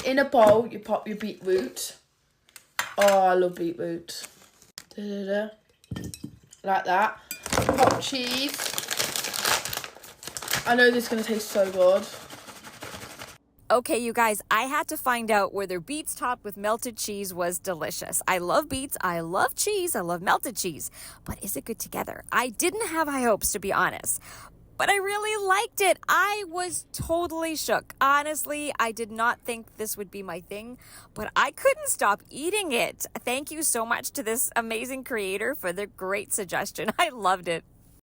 in a bowl, you pop your beetroot. Oh, I love beetroot. Like that. Pop cheese. I know this is going to taste so good. Okay, you guys, I had to find out whether Beets topped with melted cheese was delicious. I love beets, I love cheese, I love melted cheese. But is it good together? I didn't have high hopes, to be honest. But I really liked it. I was totally shook. Honestly, I did not think this would be my thing, but I couldn't stop eating it. Thank you so much to this amazing creator for the great suggestion. I loved it.